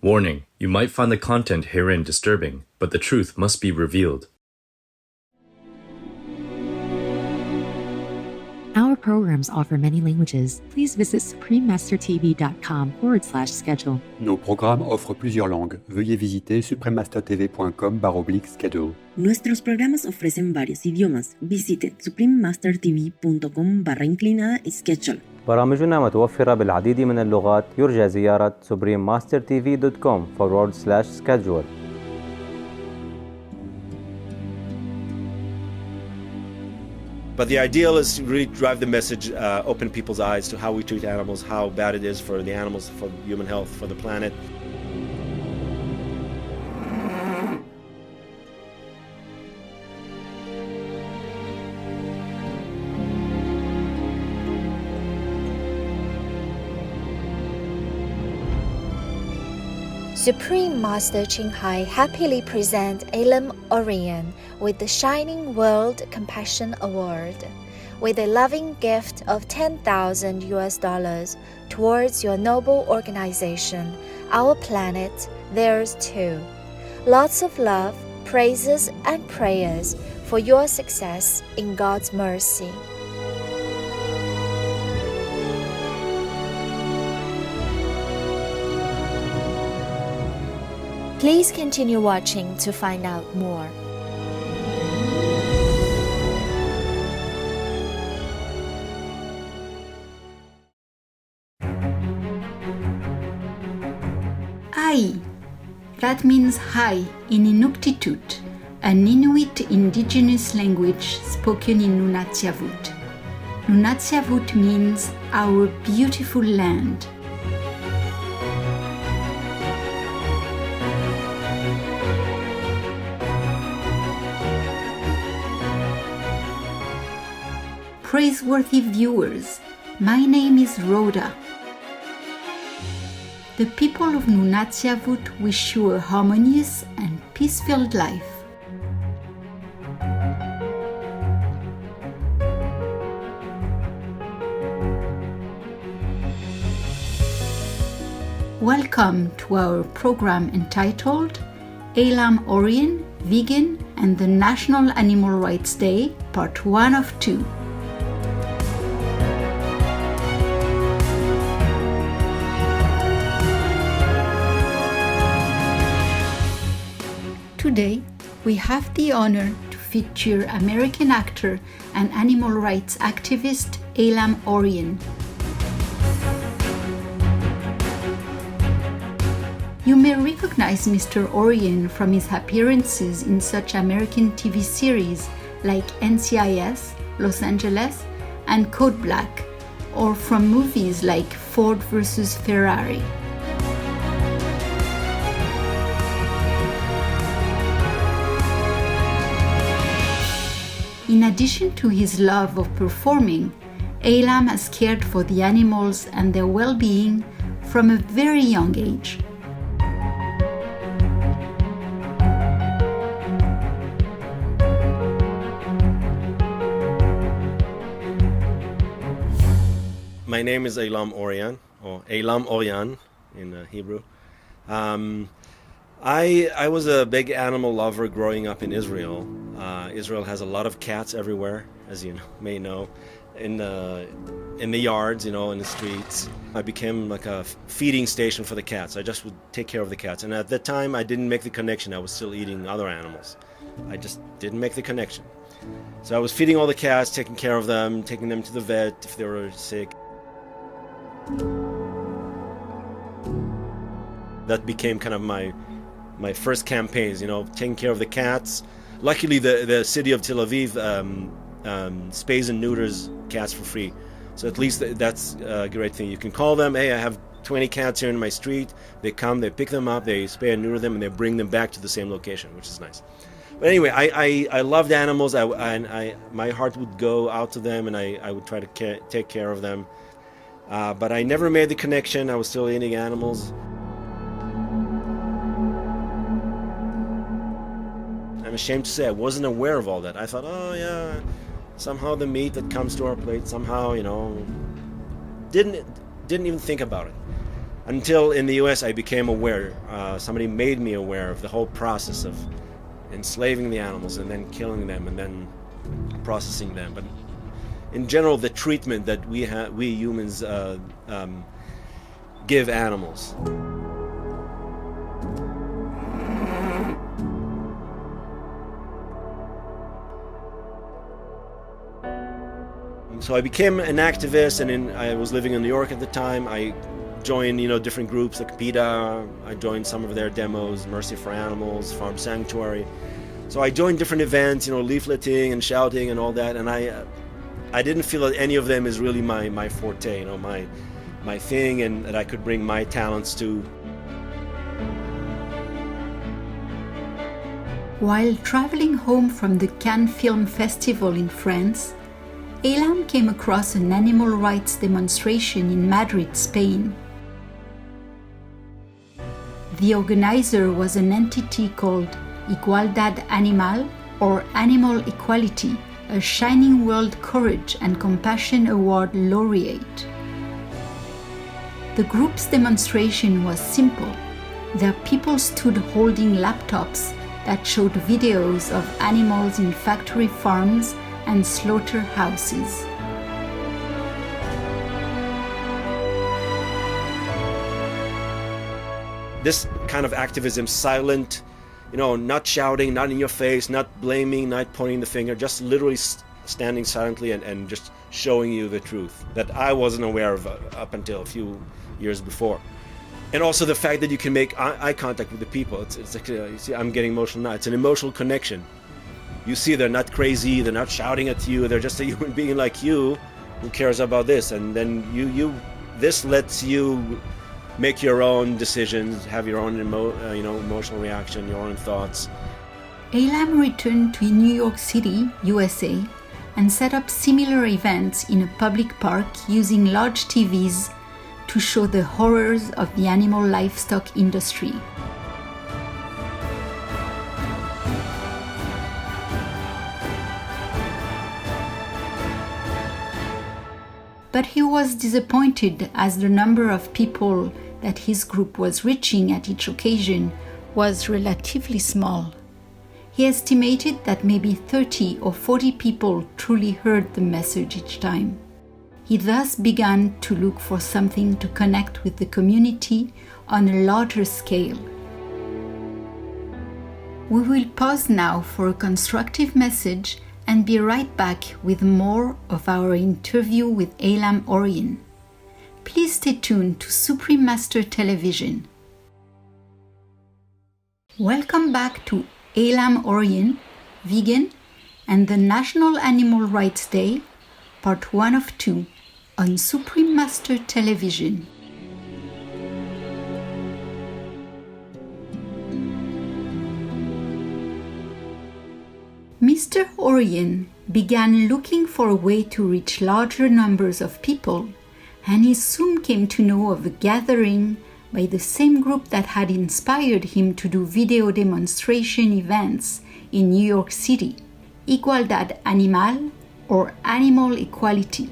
Warning: you might find the content herein disturbing, but the truth must be revealed. Our programs offer many languages. Please visit suprememastertv.com/schedule. Nos programmes offrent plusieurs langues. Veuillez visiter suprememastertv.com/schedule. Nuestros programas ofrecen varios idiomas. Visite suprememastertv.com/schedule. برامجنا متوفرة بالعديد من اللغات. يرجى زيارة suprememastertv.com/schedule. But the ideal is to really drive the message, open people's eyes to how we treat animals, how bad it is for the animals, for human health, for the planet. Supreme Master Qinghai happily presents Aylam Orian with the Shining World Compassion Award, with a loving gift of $10,000 towards your noble organization, Our Planet, Theirs Too. Lots of love, praises, and prayers for your success in God's mercy. Please continue watching to find out more. Ai. That means hi in Inuktitut, an Inuit indigenous language spoken in Nunatsiavut. Nunatsiavut means our beautiful land. Praiseworthy viewers, my name is Rhoda. The people of Nunatsiavut wish you a harmonious and peace-filled life. Welcome to our program entitled Aylam Orian, Vegan and the National Animal Rights Day, Part 1 of 2. Today, we have the honor to feature American actor and animal rights activist Aylam Orian. You may recognize Mr. Orian from his appearances in such American TV series like NCIS, Los Angeles, and Code Black, or from movies like Ford vs. Ferrari. In addition to his love of performing, Aylam has cared for the animals and their well-being from a very young age. My name is Aylam Orian, or Aylam Orian in Hebrew. I was a big animal lover growing up in Israel. Israel has a lot of cats everywhere, as you may know, in the yards, in the streets. I became like a feeding station for the cats. I just would take care of the cats. And at that time, I didn't make the connection. I was still eating other animals. I just didn't make the connection. So I was feeding all the cats, taking care of them, taking them to the vet if they were sick. That became kind of my first campaigns, taking care of the cats. Luckily, the city of Tel Aviv spays and neuters cats for free. So at least that's a great thing. You can call them, hey, I have 20 cats here in my street. They come, they pick them up, they spay and neuter them, and they bring them back to the same location, which is nice. But anyway, I loved animals. My heart would go out to them, and I would try to take care of them. But I never made the connection. I was still eating animals. I'm ashamed to say I wasn't aware of all that. I thought, oh yeah, somehow the meat that comes to our plate, somehow, didn't even think about it. Until in the US I became aware, somebody made me aware of the whole process of enslaving the animals and then killing them and then processing them. But in general, the treatment that we humans give animals. So I became an activist, and I was living in New York at the time. I joined, different groups like PETA. I joined some of their demos, Mercy for Animals, Farm Sanctuary. So I joined different events, leafleting and shouting and all that. And I didn't feel that any of them is really my forte, my thing, and that I could bring my talents to. While traveling home from the Cannes Film Festival in France, Aylam came across an animal rights demonstration in Madrid, Spain. The organizer was an entity called Igualdad Animal, or Animal Equality, a Shining World Courage and Compassion Award laureate. The group's demonstration was simple. Their people stood holding laptops that showed videos of animals in factory farms and slaughterhouses. This kind of activism, silent, not shouting, not in your face, not blaming, not pointing the finger, just literally standing silently and just showing you the truth that I wasn't aware of up until a few years before. And also the fact that you can make eye contact with the people. It's like, you see, I'm getting emotional now. It's an emotional connection. You see, they're not crazy, they're not shouting at you, they're just a human being like you who cares about this. And then this lets you make your own decisions, have your own emotional reaction, your own thoughts. Aylam returned to New York City, USA, and set up similar events in a public park using large TVs to show the horrors of the animal livestock industry. But he was disappointed as the number of people that his group was reaching at each occasion was relatively small. He estimated that maybe 30 or 40 people truly heard the message each time. He thus began to look for something to connect with the community on a larger scale. We will pause now for a constructive message and be right back with more of our interview with Aylam Orian. Please stay tuned to Supreme Master Television. Welcome back to Aylam Orian, Vegan, and the National Animal Rights Day, Part 1 of 2, on Supreme Master Television. Mr. Orian began looking for a way to reach larger numbers of people, and he soon came to know of a gathering by the same group that had inspired him to do video demonstration events in New York City, Igualdad Animal, or Animal Equality.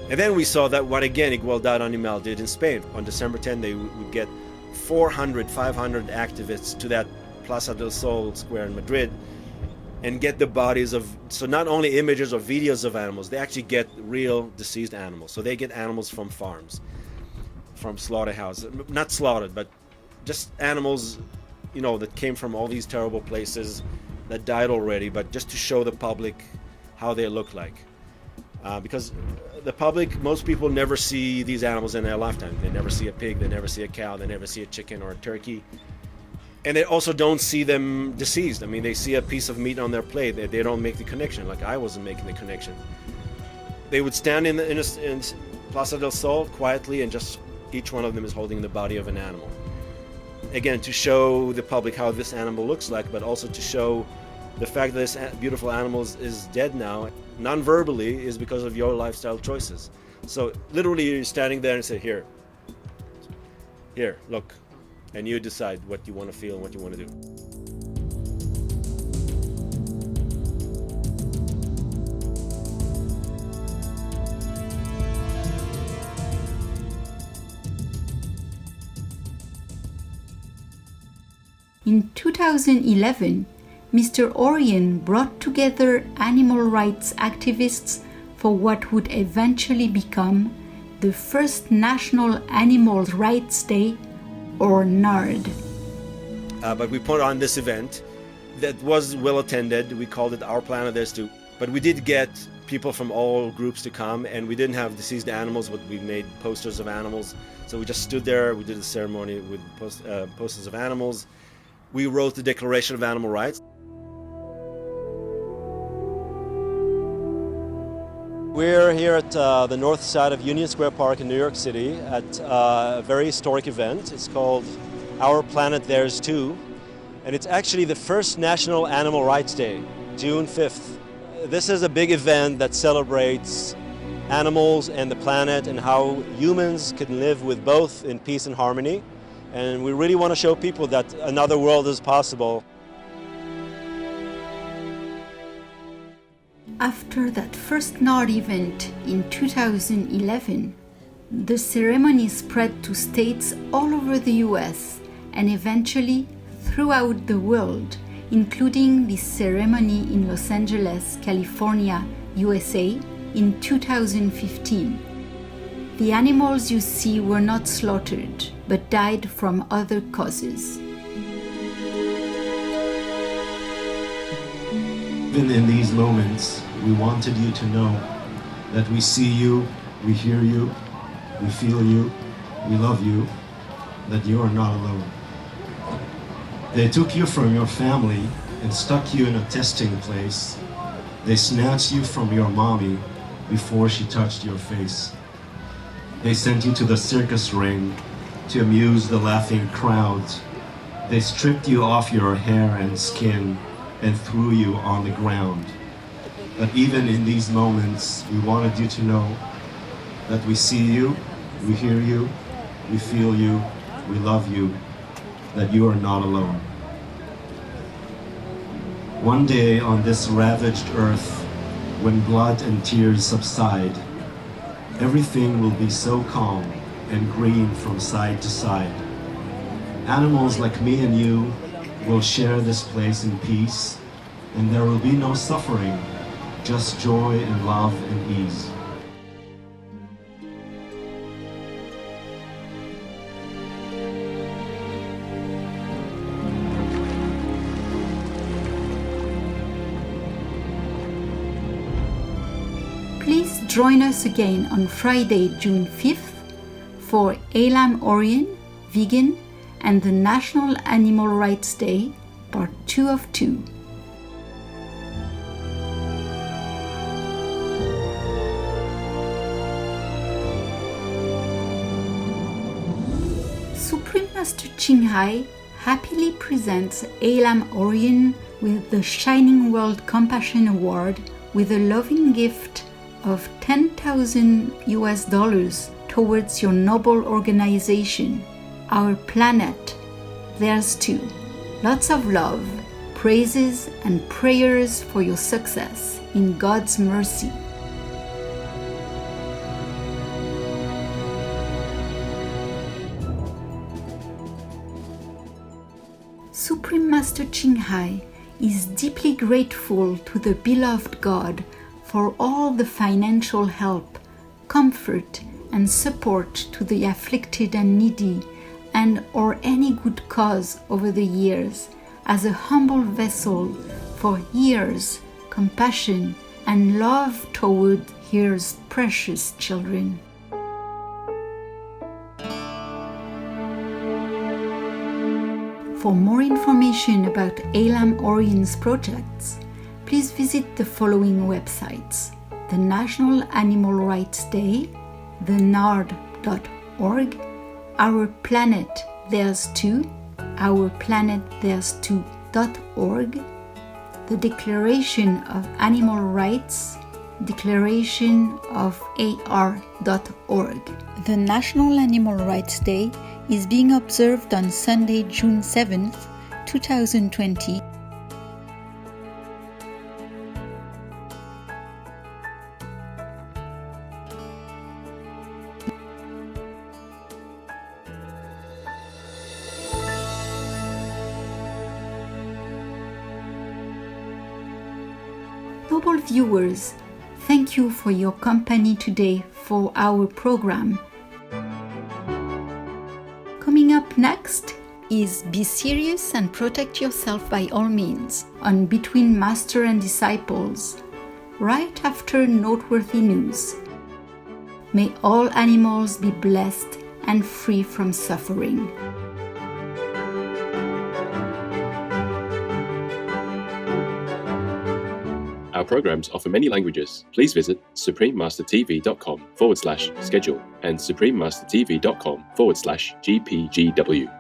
And then we saw that what again Igualdad Animal did in Spain. On December 10, they would get 400, 500 activists to that Plaza del Sol square in Madrid and get the bodies of, so not only images or videos of animals, they actually get real deceased animals. So they get animals from farms, from slaughterhouses, not slaughtered, but just animals, that came from all these terrible places that died already, but just to show the public how they look like. Because the public, most people never see these animals in their lifetime. They never see a pig, they never see a cow, they never see a chicken or a turkey. And they also don't see them deceased. I mean, they see a piece of meat on their plate. They don't make the connection, like I wasn't making the connection. They would stand in Plaza del Sol quietly, and just each one of them is holding the body of an animal. Again, to show the public how this animal looks like, but also to show the fact that this beautiful animal is dead now, non-verbally, is because of your lifestyle choices. So literally you're standing there and say, here, look, and you decide what you want to feel and what you want to do. In 2011, Mr. Orian brought together animal rights activists for what would eventually become the first National Animal Rights Day, or NARD. But we put on this event that was well attended. We called it Our Planet There's Two. But we did get people from all groups to come, and we didn't have deceased animals, but we made posters of animals. So we just stood there, we did a ceremony with posters of animals. We wrote the Declaration of Animal Rights. We're here at the north side of Union Square Park in New York City at a very historic event. It's called Our Planet There's Two, and it's actually the first National Animal Rights Day, June 5th. This is a big event that celebrates animals and the planet and how humans can live with both in peace and harmony. And we really want to show people that another world is possible. After that first NARD event in 2011, the ceremony spread to states all over the US and eventually throughout the world, including the ceremony in Los Angeles, California, USA in 2015. The animals you see were not slaughtered, but died from other causes. Even in these moments, we wanted you to know that we see you, we hear you, we feel you, we love you, that you are not alone. They took you from your family and stuck you in a testing place. They snatched you from your mommy before she touched your face. They sent you to the circus ring to amuse the laughing crowds. They stripped you off your hair and skin and threw you on the ground. But even in these moments, we wanted you to know that we see you, we hear you, we feel you, we love you, that you are not alone. One day on this ravaged earth, when blood and tears subside, everything will be so calm and green from side to side. Animals like me and you will share this place in peace, and there will be no suffering, just joy and love and ease. Please join us again on Friday, June 5th for Aylam Orian, Vegan, and the National Animal Rights Day, Part 2 of 2. Supreme Master Ching Hai happily presents Aylam Orian with the Shining World Compassion Award with a loving gift of $10,000 towards your noble organization, Our Planet There's Two. Lots of love, praises, and prayers for your success in God's mercy. Supreme Master Ching Hai is deeply grateful to the beloved God for all the financial help, comfort, and support to the afflicted and needy, and or any good cause over the years, as a humble vessel for His compassion and love toward His precious children. For more information about Aylam Orian's projects, please visit the following websites: the National Animal Rights Day, thenard.org, Our Planet There's Two, ourplanetthere's2.org, the Declaration of Animal Rights, declarationofar.org. The National Animal Rights Day is being observed on Sunday, June 7th, 2020, global viewers, thank you for your company today for our program. Coming up next is Be Serious and Protect Yourself by All Means on Between Master and Disciples, right after noteworthy news. May all animals be blessed and free from suffering. Our programs offer many languages. Please visit suprememastertv.com/schedule and suprememastertv.com/GPGW.